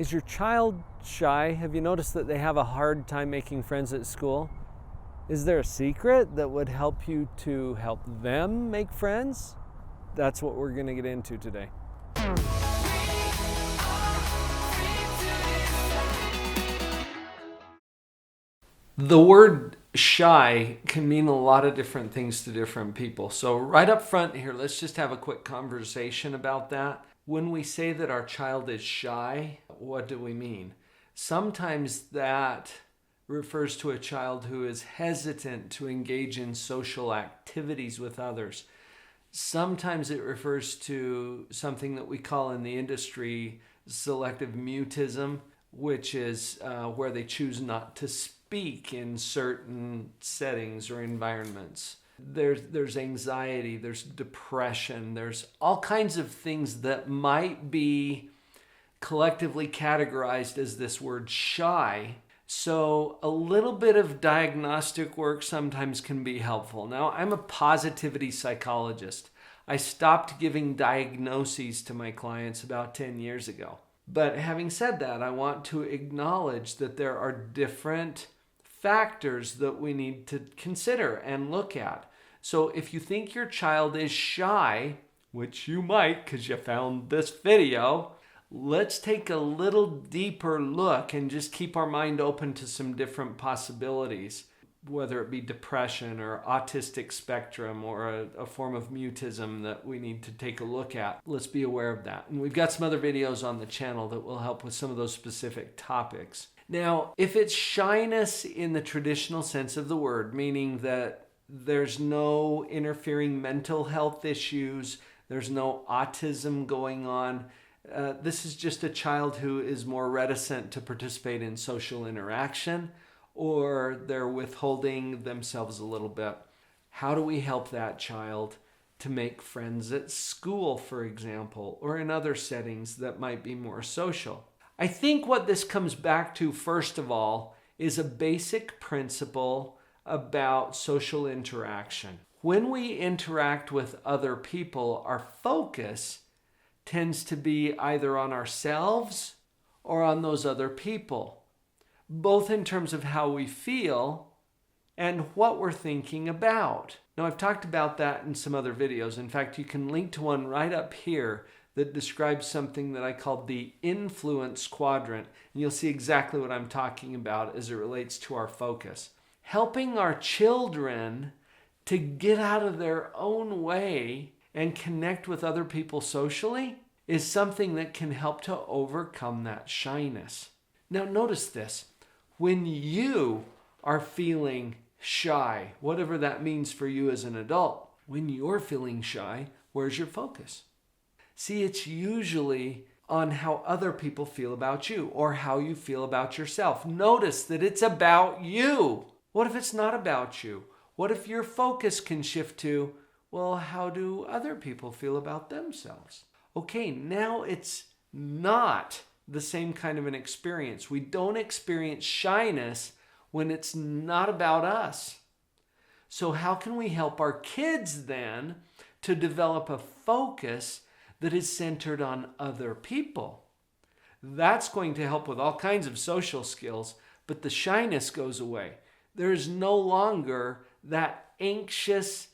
Is your child shy? Have you noticed that they have a hard time making friends at school? Is there a secret that would help you to help them make friends? That's what we're going to get into today. The word shy can mean a lot of different things to different people. So right up front here, let's just have a quick conversation about that. When we say that our child is shy, what do we mean? Sometimes that refers to a child who is hesitant to engage in social activities with others. Sometimes it refers to something that we call in the industry selective mutism, which is where they choose not to speak in certain settings or environments. There's anxiety, there's depression, there's all kinds of things that might be collectively categorized as this word shy. So a little bit of diagnostic work sometimes can be helpful. Now, I'm a positivity psychologist. I stopped giving diagnoses to my clients about 10 years ago. But having said that, I want to acknowledge that there are different factors that we need to consider and look at. So if you think your child is shy, which you might because you found this video, let's take a little deeper look and just keep our mind open to some different possibilities, whether it be depression or autistic spectrum or a form of mutism that we need to take a look at. Let's be aware of that. And we've got some other videos on the channel that will help with some of those specific topics. Now, if it's shyness in the traditional sense of the word, meaning that there's no interfering mental health issues, there's no autism going on, this is just a child who is more reticent to participate in social interaction, or they're withholding themselves a little bit. How do we help that child to make friends at school, for example, or in other settings that might be more social? I think what this comes back to, first of all, is a basic principle about social interaction. When we interact with other people, our focus tends to be either on ourselves or on those other people, both in terms of how we feel and what we're thinking about. Now, I've talked about that in some other videos. In fact, you can link to one right up here that describes something that I call the influence quadrant, and you'll see exactly what I'm talking about as it relates to our focus. Helping our children to get out of their own way and connect with other people socially is something that can help to overcome that shyness. Now, notice this. When you are feeling shy, whatever that means for you as an adult, when you're feeling shy, where's your focus? See, it's usually on how other people feel about you or how you feel about yourself. Notice that it's about you. What if it's not about you? What if your focus can shift to, well, how do other people feel about themselves? Okay, now it's not the same kind of an experience. We don't experience shyness when it's not about us. So how can we help our kids then to develop a focus that is centered on other people? That's going to help with all kinds of social skills, but the shyness goes away. There is no longer that anxious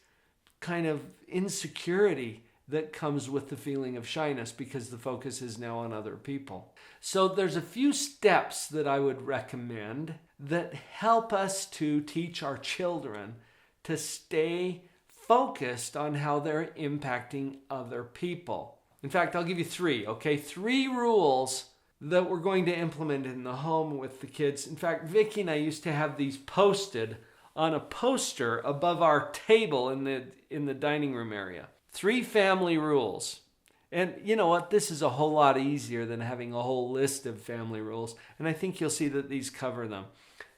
kind of insecurity that comes with the feeling of shyness because the focus is now on other people. So there's a few steps that I would recommend that help us to teach our children to stay focused on how they're impacting other people. In fact, I'll give you three, okay? 3 rules that we're going to implement in the home with the kids. In fact, Vicky and I used to have these posted on a poster above our table in the dining room area. 3 family rules. And you know what? This is a whole lot easier than having a whole list of family rules. And I think you'll see that these cover them.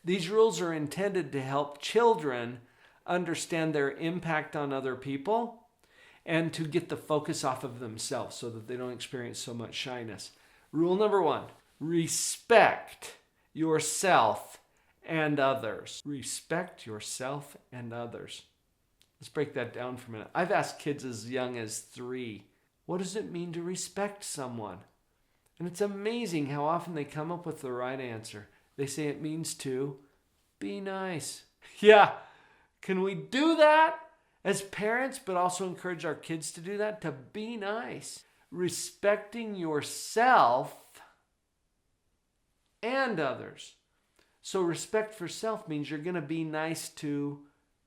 These rules are intended to help children understand their impact on other people and to get the focus off of themselves so that they don't experience so much shyness. Rule number 1, respect yourself and others. Respect yourself and others. Let's break that down for a minute. I've asked kids as young as 3, what does it mean to respect someone? And it's amazing how often they come up with the right answer. They say it means to be nice. Yeah, can we do that as parents, but also encourage our kids to do that? To be nice. Respecting yourself and others. So respect for self means you're going to be nice to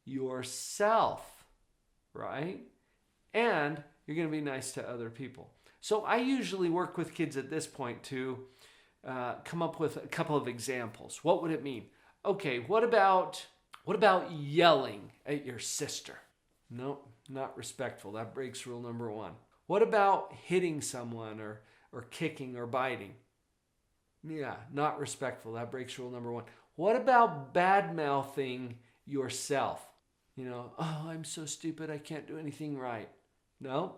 yourself, right? And you're going to be nice to other people. So I usually work with kids at this point to come up with a couple of examples. What would it mean? Okay, what about yelling at your sister? No, not respectful. That breaks rule number 1. What about hitting someone or kicking or biting? Yeah, not respectful. That breaks rule number 1. What about bad-mouthing yourself? Oh, I'm so stupid, I can't do anything right. No,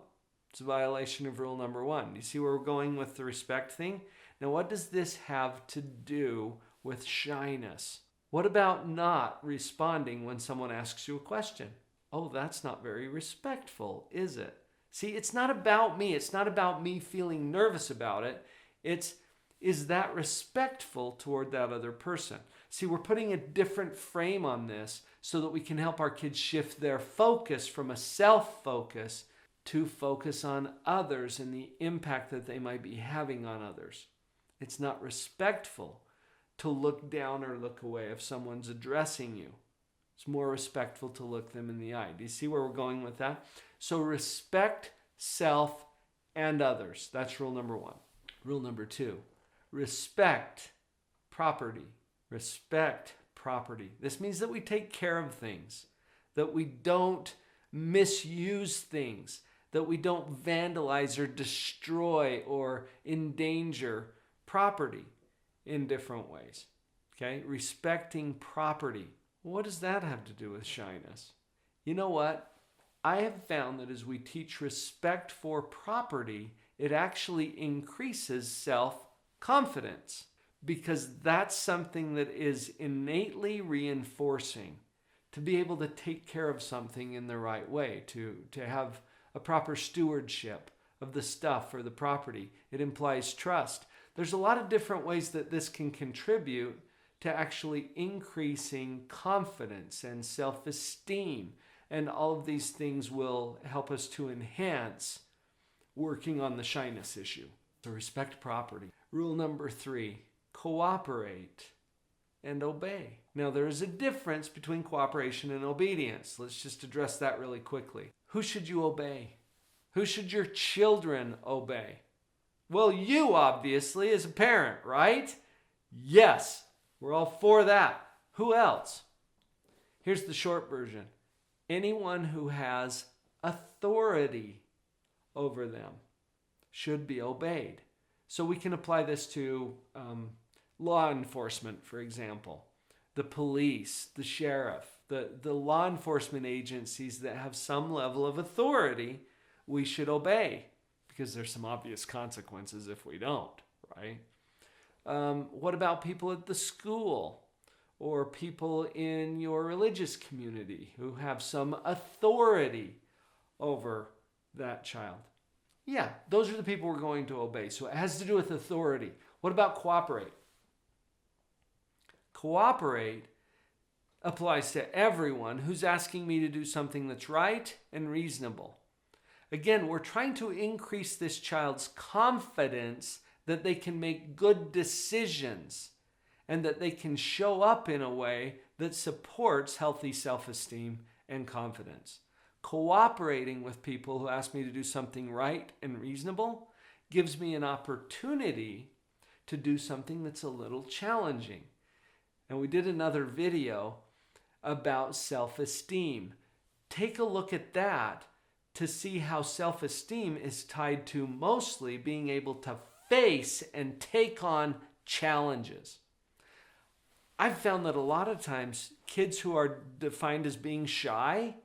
it's a violation of rule number 1. You see where we're going with the respect thing? Now, what does this have to do with shyness? What about not responding when someone asks you a question? Oh, that's not very respectful, is it? See, it's not about me. It's not about me feeling nervous about it. Is that respectful toward that other person? See, we're putting a different frame on this so that we can help our kids shift their focus from a self-focus to focus on others and the impact that they might be having on others. It's not respectful to look down or look away if someone's addressing you. It's more respectful to look them in the eye. Do you see where we're going with that? So respect self and others. That's rule number 1. Rule number 2, respect property. Respect property. This means that we take care of things, that we don't misuse things, that we don't vandalize or destroy or endanger property in different ways. Okay? Respecting property. What does that have to do with shyness? You know what? I have found that as we teach respect for property, it actually increases self-confidence, because that's something that is innately reinforcing. To be able to take care of something in the right way, to have a proper stewardship of the stuff or the property. It implies trust. There's a lot of different ways that this can contribute to actually increasing confidence and self-esteem. And all of these things will help us to enhance working on the shyness issue. So respect property. Rule number 3, cooperate and obey. Now, there is a difference between cooperation and obedience. Let's just address that really quickly. Who should you obey? Who should your children obey? Well, you obviously as a parent, right? Yes, we're all for that. Who else? Here's the short version. Anyone who has authority over them should be obeyed. So we can apply this to law enforcement, for example. The police, the sheriff, the law enforcement agencies that have some level of authority, we should obey, because there's some obvious consequences if we don't, right? What about people at the school or people in your religious community who have some authority over that child? Yeah, those are the people we're going to obey. So it has to do with authority. What about cooperate? Cooperate applies to everyone who's asking me to do something that's right and reasonable. Again, we're trying to increase this child's confidence that they can make good decisions and that they can show up in a way that supports healthy self-esteem and confidence. Cooperating with people who ask me to do something right and reasonable gives me an opportunity to do something that's a little challenging. And we did another video about self-esteem. Take a look at that to see how self-esteem is tied to mostly being able to face and take on challenges. I've found that a lot of times kids who are defined as being shy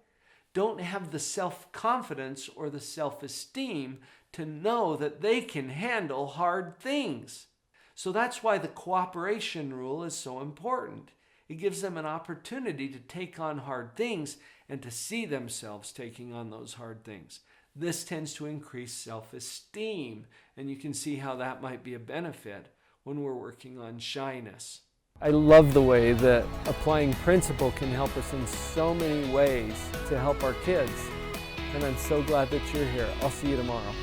don't have the self-confidence or the self-esteem to know that they can handle hard things. So that's why the cooperation rule is so important. It gives them an opportunity to take on hard things and to see themselves taking on those hard things. This tends to increase self-esteem, and you can see how that might be a benefit when we're working on shyness. I love the way that applying principle can help us in so many ways to help our kids. And I'm so glad that you're here. I'll see you tomorrow.